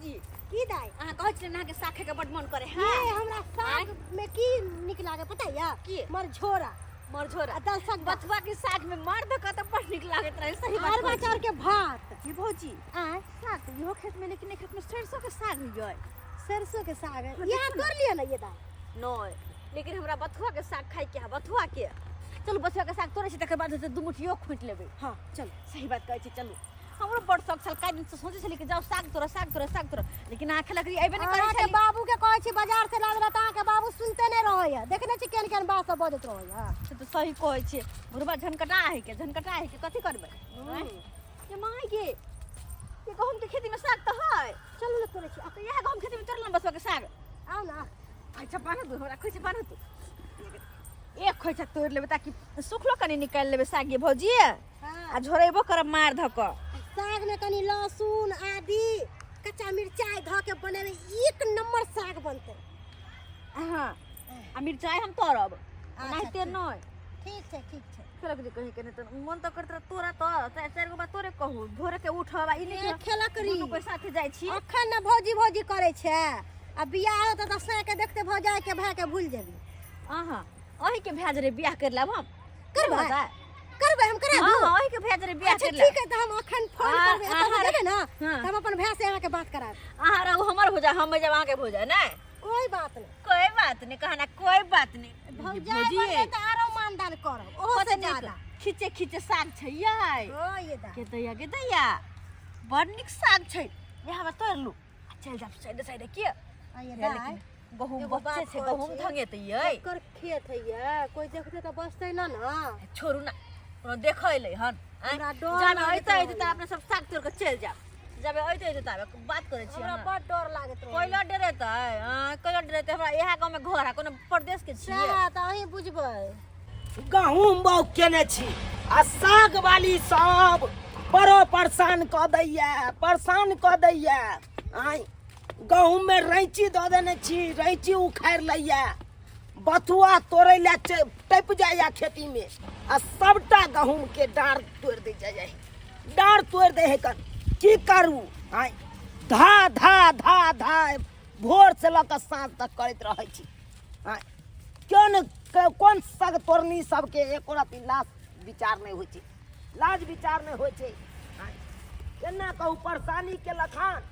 भौजी की दाई अहाँ कहै छियै ना के साग खाय के बड मन करे ये हमरा साग में की निक लागे पता है की? मरझोरा मरझोरा दल साग बथुआ के साग में मर्द का तो बड निक लागत रहे सही बात अरबा चाउर के भात ये भौजी आय साग तो इहो खेत में लेकिन खेत में सरसों के साग भी है सरसों के साग है यहाँ तोड़ लिया ना ये दाई नहीं लेकिन हमरा बथुआ के साग खाय के है बथुआ के चलू बथुआ के साग तोड़े छी तकर बाद दू मुठियो खोंट लेबै हाँ चल सही बात कहै छी चलू हमरो बड़ शौक छल काज दिन से सोचे छली कि जाओ साग तोड़ लेकिन आंख लकड़ी एबे नहीं करे के छली बाबू के कहै छी बाजार से लाल बता के बाबू सुनते नहीं रहै है देखने छी केन केन बात सब बजत रहै है से तो सही कहै छी बुढ़बा झनकटा है के कथि करबै ये माय गे ये गहूम के खेती में साग तो है चलू ले तोड़े छी तो यह गहूम खेती में तोड़लन बसवा के साग आओ ना अच्छा बांध दो हमरा खोइ बांध तू एक खोइछा तोड़ लेबै ताकि सुखलो कनी निकाल लेबै साग ये भौजी हाँ आ झोरेबो करब मार धक साग में कनी लहसुन आदि कच्चा मिर्चाई ध के बनेले एक नंबर साग बनते हां आ मिर्चाई हम तोड़ब अच्छा, नाहिते नहीं ठीक है खेलक जे कहीं के त मन त करत तोरा त चार गो बात तोरे कहू भोरे के उठब आ ई नहीं खेला करी दुनू कोई साथे जाय छी अखन न भौजी करे छे आ बियाह होत त साग के देखते भौजाई के भाई के भूल जेबी आहा ओही के भेज रे बियाह कर लेब हम करबै हम करा दू हां ओही के भेज रे बियाह अच्छा कर लेब ठीक है त हम अखन फोन करबे एत देबे ना हाँ। त हम अपन भाई से आके बात कराब आहा रहो हमर हो जा हम जब आके हो जा ना कोई बात नहीं कोई बात नहीं कहना कोई बात नहीं भौजाई बने त आरो मानदान करब ओहो से ज्यादा खींचे साग छै याय हो ये दा के दैया बड़ निक साग छै यहाँ बस तोड़ लू चल जा साइड के आये दा गहूम एगो बच्चे बात से कहै गहूम छी। धंगे त ये एकर खेत है ये कोई देखते त बचते ना ना छोड़ू ना कोनो देखैले हन हमरा डर जान लागैत ऐते रहैया। त अपने सब साग तोड़ के चल जा जब ऐते त बात करे छी हमरा हम बड़ डर लागत रहे कोइला डरे त कोइला डरे त हमरा इहा गांव में घर है कोनो प्रदेश के छिए सएह त अहीं बुझबै गहूम बाउ केने छी आ साग वाली सब बड़ो परेशान क दैया आई गहूम में रैंची द देने छी रैंची उखाड़ लैया बथुआ तोड़े ला टप जाया खेती में आ सबटा गहूम के डार तोड़ दे जाए डार तोड़ दे है कर की करू आई धा धा धा धा भोर से लक साँझ तक करत रहे छी आई कौन साग तोड़नी सबके एको रति लाज विचार नहीं होइ छै लाज विचार नहीं होइ छै केना कहू परेशानी के लखान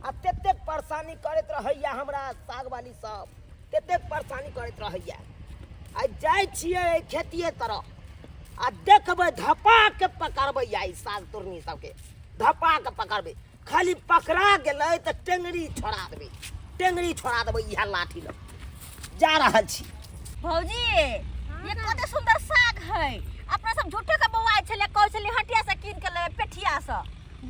आ तेतेक परेशानी करैत रहैया हमरा साग वाली सब तेतेक परेशानी करैत रहैया आ जाइ छियै खेतिए तरह आ देखबै धपा के पकड़बै आई साग तोड़नी सबके धपा के पकड़बै खाली पकड़ा गेलै तऽ टेंगरी छोड़ा देबै इहा लाठी लग जा रहल छी भौजी ये कते सुंदर साग है अपना सब झूठे के बौआई छले कहै छले हटिया से कीन के ले पेठिया से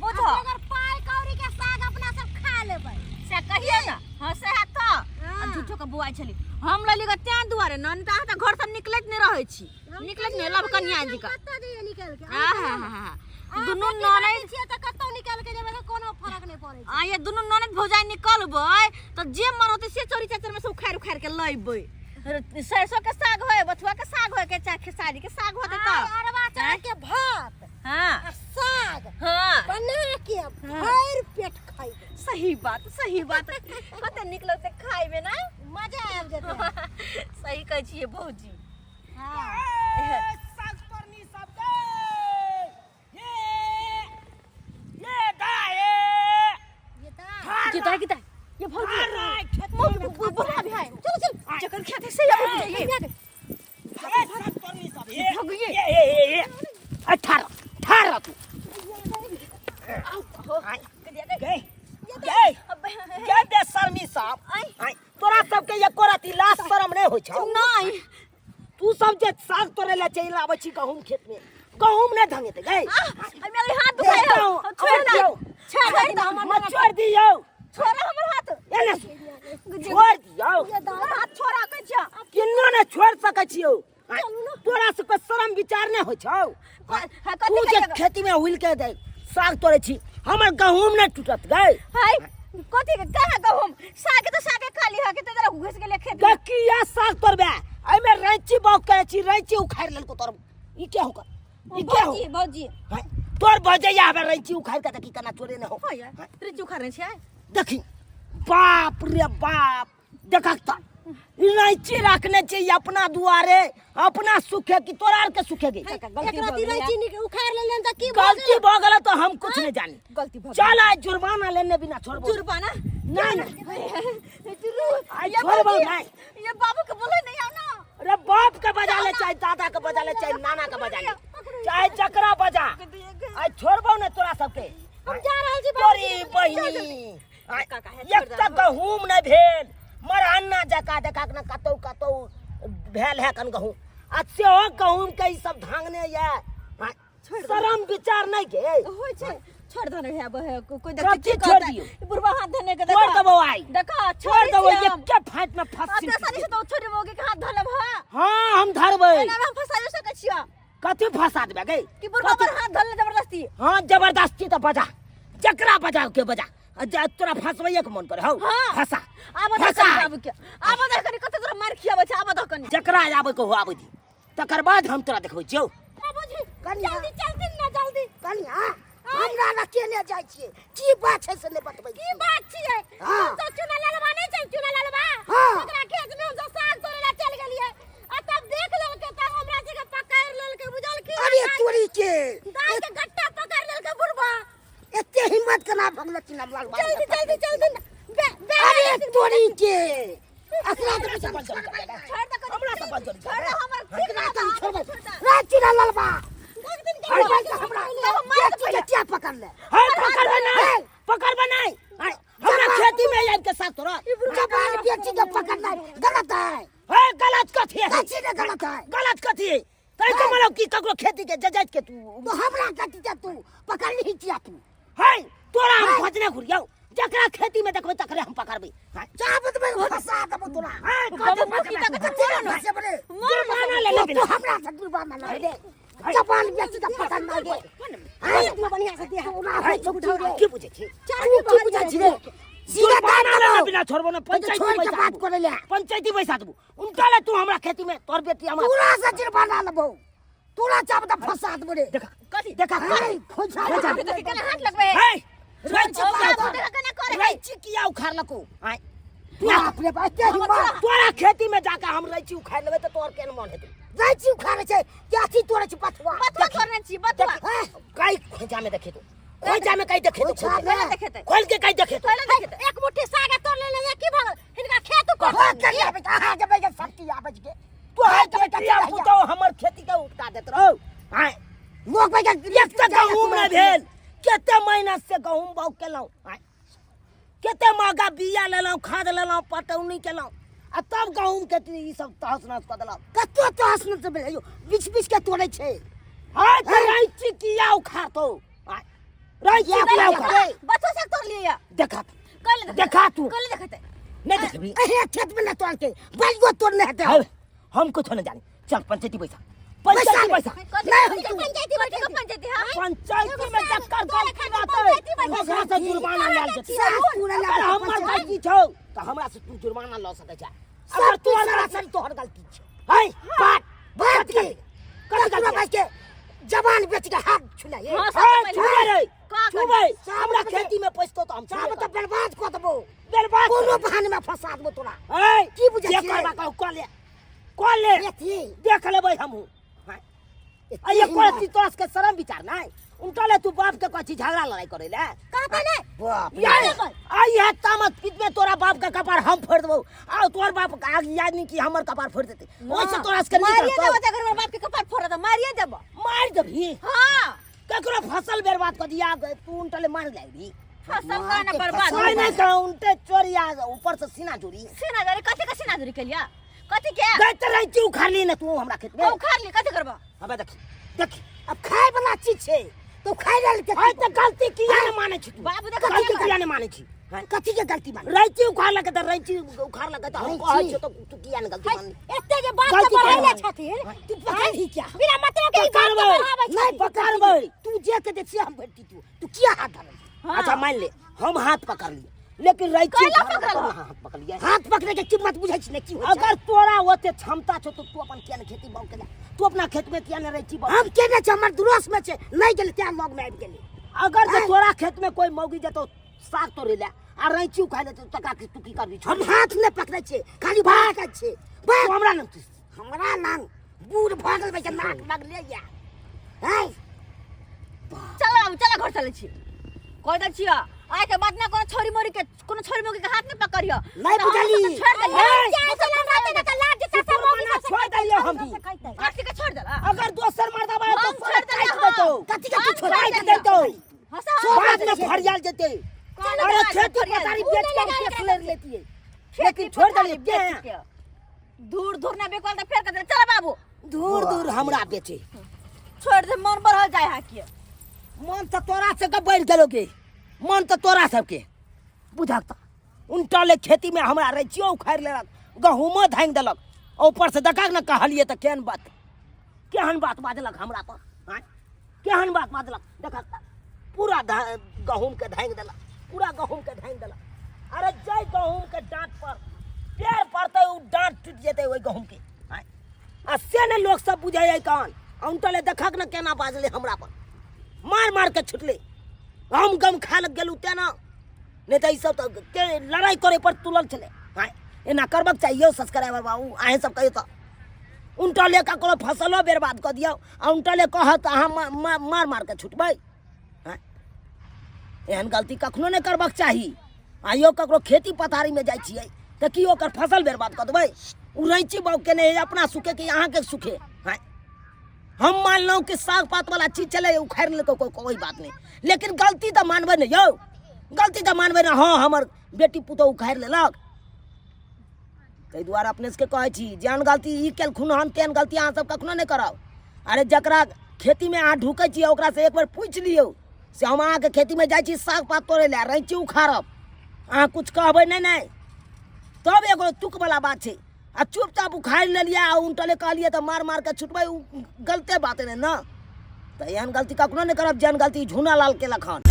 बुझो अगर पाई कौड़ी के साग अपना सब खा लेबै से कहिए ना हां से है त झूठो के बौआई छली हम लली ग त्या दुआरे नन त घर से निकलैत नहीं रहै छी निकलैत नहीं लब कन्या जी का कत्ता जे निकल के आहा दुनु ननद छियै त कत्तो निकल के जेबै त कोनो फर्क नहीं पड़ै छै ये दुनु ननद भौजाई निकलबै त जे मन होते से चोरी चाचर में से उखाड़ के लइबै सरसों के साग होय बथुआ के साग होय के चाहे खेसारी के साग होते त अरबा चाउर के भात हां आ साग हां बना के भर पेट खाइबे सही बात कते निकलते खाइबे ना मजा आबि जेतै सही कहै छियै भौजी हां साग तोड़नी सब दे ये दाए ये दा किता ये भौजी बोला भी है चल जकर खेत है से ये साग तोड़नी सब भगिए ये अठारह तू गए बेशर्मी साहब आई तोरा सबके एको रति लाज शरम नहीं होइ छौ नहीं तू सब जे साग तोड़े ला चल आबै छी गहूम खेत में गहूम नहीं धंगेते गए मेरे हाथ दुखाय छोड़ ना छोड़ दियो छोड़ा हमर हाथ एने छोड़ दियो ये दा हाथ छोड़ा के छ किन्नो ने छोड़ सकै छियो तोरा से कोई शरम विचार नहीं होइ छौ तू जे खेती में हुइल के दे साग तोड़े छी हमर गहूम नहीं टूटत गए हाय कथि के कहां गहूम साग तो साग खाली है के तेरा घुस गेले खेत में किया साग तोड़बे आई में रैंची बाउक करे छी रैंची उखाड़ लेल को तोर ई क्या होकर ई क्या हो भौजी तोर भजैया हमें रैंची उखाड़ के त की करना चोरे न हो हाय रे चुखा रे छै देखी बाप रे बाप देखा रैंची रखने चाहिए अपना दुआरे अपना सुखे की तोरा आर के सुखेगी एक राती रैंची उखाड़ ले लेन त की गलती भ गेल तो हम कुछ नहीं जानी गलती भ चल आज जुर्माना लेने बिना छोड़बो जुर्माना नहीं ये छोड़बो नहीं ये बाबू के बोले नहीं आना अरे बाप के बजा ले चाहे दादा के बजा ले चाहे नाना के बजा ले चाहे जकरा बजा आज छोड़बो न तोरा सबके हम जा रहल छी तोरी बहिनी एक तक गहूम न भेल मरहन्ना जका जका न कतौ कतौ भेल है कन गहूम आ सेहो गहूम के ई सब धांगने ये शरम विचार नहीं के होय छै छोड़ दो है कोई सब चीज छोड़ दियो बुढ़वा हाथ धने के छोड़ दबो आई देखा छोड़ दबो ये क्या फाइट में फंस अब सारी से तो छोड़ देबोगे के हाथ धले भा हां हम धरबै एना हम फसायो सके छिया कथि फंसा देबे गई कि बुढ़वा पर हाथ धले जबरदस्ती हां जबरदस्ती तो बजा जकरा बजा के बजा तोरा फंसबैए के मन करे हौ फंसा आब फंसा बाबू के आब देख कनी कते तोरा मार खियाबे छै आब देख कनी जकरा आबे के हो आबे दी तकर बाद हम तोरा देखबै छियौ बाबूजी जल्दी जल्दी ना जल्दी कनिया हमरा अकेले जाय छियै की बात छै से ने बतबै की बात छियै तो चुना ललवा नहीं छै चुना ललवा ओकरा खेत में हम सब साग तोड़े ला चल गेलियै आ तब देख लेल के तब हमरा से के पकड़ लेल के बुझल की अरे तोरी के दाई के गट्टा पकड़ लेल के बुढ़वा एते हिम्मत केना भगल चुना ललवा जल्दी जल्दी जल्दी अरे तोरी के अखरा तो बंद कर छोड़ दे हमरा सब बंद कर छोड़ दे हमर छोड़ चुना ललवा क्या पकड़ ले पकड़बे नहीं हमरा खेती में आब के साथ तोरा जबान बेची के पकड़ना गलत है गलत कथी है गलत है गलत कथी है तै के मतलब की ककरो खेती के जजाइत के तू तो हमरा कथी जा तू पकड़ ली छिया तू है तोरा हम खोजने घुरियौ जकरा खेती में देखबै तकरे हम पकड़बै चाहत में फंसा देबो तोरा जुर्माना ले ले तू हमरा से जुर्माना ले ले जबान बेची के पकड़ना दे तू बढ़िया से दे हमरा की बुझे छी चारू की बुझे छी जुर्माना ले बिना छोड़बो ना पंचायती छोड़ के पैसा बात करे ले पंचायती पैसा देबो उनका ले तू हमरा खेती में तोर बेटी हमरा पूरा से जुर्माना लेबो तोरा चाहत में फंसा देबो रे देखा कथी देखा खोजा केना हाथ लगबे है रैंची केना करे रैंची किया उखाड़ लको आय बाप रे बाप क्या हिम्मत तोरा खेती में जाके हम रैंची उखाड़ लेबै त तोर केन मन हेतै रैंची उखाड़े छै क्या छी तोरे छी पथवा बतवा छोड़ने छी बतवा काई खोजा में देखे तो खोजा में काई देखे तो खोला देखेते खोल के काई देखे तो खोला देखेते एक मुट्ठी साग तोड़ ले ले की भगल हिनका खेत को हो के बेटा आ जबे के सबकी आबज के तू है के बेटा पुतो हमर खेती के उठका देत रहो आय लोग भाई एक त गहूम न भेल केते महीना से गहूम बाउ केलौ आय केते महंगा बिया लेलौ खाद लेलौ पटौनी केलौ आ तब गहूम के ई सब तहस नहस क देलौ कतो तो हसन से बे बीच बीच के तोड़े छै हाय रैंची किया उखाड़तो आय रैंची किया उखाड़ बच्चों से तोड़ लिया देखा कल देखा तू कल देखते नहीं देखबी ए खेत में न तोड़ के बलगो तोड़ने हते हम कुछ नहीं जाने चल पंचायती पैसा पंचायती पैसा पंचायती बैठे का पंचायती हां पंचायती में चक्कर गलती बात है ओकरा से जुर्माना लाल जेतै अगर हमर गलती छौ त हमरा से तू जुर्माना ल सकै छै अगर तू हमरा से तोहर गलती छै है बात के कतरा बात के जवान बेच के हाथ छुला ये छुबे रे छुबे हमरा खेती में पैसतो त हम सब तो बर्बाद क देबो बर्बाद कोनो बहाने में फंसा देबो तोरा है की बुझे जे करबा कह ले देख लेबै हमहू ये कोई तोरा के शरम विचार नहीं उनका ले तू बाप के कोई झगड़ा लड़ाई करे ले कहता ने बाप आई है तामत पिट में तोरा बाप का कपार हम फोड़ देबो आ तोर बाप का आग याद नहीं कि हमर कपार फोड़ देते ओइसे तोरा के मारिए देबो त अगर बाप के कपार फोड़ दे मारिए देबो मार देबी हां ककरो फसल बर्बाद कर दिया तू उनटले मार लेबी फसल का ना बर्बाद नहीं कहूं उनटे चोरिया ऊपर से सीना जोड़ी कथि का सीना जोड़ी के लिया कथि के गत रही उखाड़ ली ना तू हमरा खेत में उखाड़ ली कथि करबा अबे देख देख अब खाए वाला चीज छे तो खाए लेल के है त गलती किया ने माने छी तू बाबू देख गलती किया ने माने छी कथी के गलती माने रैंची उखाड़ लगे त रैंची उखाड़ लगे त हम कहै छ त तू किया ने गलती माने एते जे बात के बढ़ाइले छथिन तू पकड़ ही क्या बिना मतलब के बात के बढ़ावे नहीं पकड़बै तू जे के दे हम भेटती तू किया हाथ धरल अच्छा मान ले हम हाथ पकड़ लिए लेकिन रैंची हाथ पकड़ लिया हाथ पकड़े के कीमत बुझै छी ने की हो अगर तोरा ओते क्षमता छ तो तू अपन किया ने खेती बाउ केला तू अपना खेत में किया ने रैंची बाउ हम केने छ हमर दुरोस में छे नहीं गेल त्या लग में आबि गेली अगर जे तोरा खेत में कोई मौगी जतो साग तोड़े ले आ आ रैंची उखाड़ लेते तका के तू की करबी हम हाथ में पकड़े छे खाली भाग छे तू हमरा न हमरा नाम बूढ़ भागल बे नाक मग ले जा है चलो अब चला घर चले छी कह दै छिया आइ के बाद ना कोनो छोरी मोरी के हाथ में पकड़ियो नहीं बुझली छोड़ दे चला राते त लाज जता सब बना छोड़ दियो हम भी काटी के छोड़ देला अगर दोसर मर्दा बा तो हम छोड़ देले काट देतो कथि के तू छोड़ छोड़ा देतो हंसा बाद में फरियाल जेते अरे खेती पतारी बेच के केस ले लेती है लेकिन छोड़ दली के दूर दूर ना बेकल त फेर कर चल बाबू दूर दूर हमरा बेचे छोड़ दे मन बढ़ जाए हा के मन तो तोरा से का बढ़ गेलो के मन तो तोरा सबके बुझाता उनटले खेती में हमरा रैचियो उखाड़ लेलक गहूमो धांग देलक ऊपर से दका न कहलिए त केहन बात बाजलक हमरा पर हैं केहन बात बाजलक देखा पूरा गहूम के धांग देलक अरे जय गहूम के डांट पर पेड़ पड़ते उ डांट टूट जेते ओई गहूम के हैं आ से ने लोग सब बुझाय कान उनटले देखक न केना बाजले हमरा पर मार के छुटले हम गम खा लग गेलू तेना नहीं तो सब तो लड़ाई करे पर तुलल चले हैं एना करबक चाहिए सब्सक्राइबर बाबू आहे सब कहियो तो उनटले का कोनो फसलो बर्बाद कर दियो आ उनटले कहत अहाँ मार के छुटबै हैं एहन गलती कखनो नहीं करबक चाही आइयो ककरो खेती पथारी में जाइ छियै त की ओकर फसल बर्बाद कर देबै उ रैची बाऊ के नहीं अपना सुखे कि अहाँ के सुखे हैं हम मान लो कि साग पात वाला चीज चले उखाड़ ले तो कोई बात नहीं लेकिन गलती तो मानबे नहीं यो गलती तो मानबे ना हाँ हमर बेटी पुतो उखाड़ लेलक ताहि दुआरे अपने से कहै छी जेहन गलती ई केलखुन हन तेहन गलती अहाँ सब कखनो नहीं करब अरे जकरा खेती में अहाँ ढुकै छियै ओकरा से एक बार पूछि लियौ से हम अहाँके खेती में जाइ छी साग पात तोड़े ले रैंची उखाड़ब अहाँ कुछ कहबै नहीं तब एगो तुक वाला बात छै आ चुपचाप उखाड़ लेलिए आ उनटले कहलिए तो मार के छुटबै गलते बात है ना तो एहन गलती कखनो नहीं करब जेहन गलती झूना लाल केलक हन।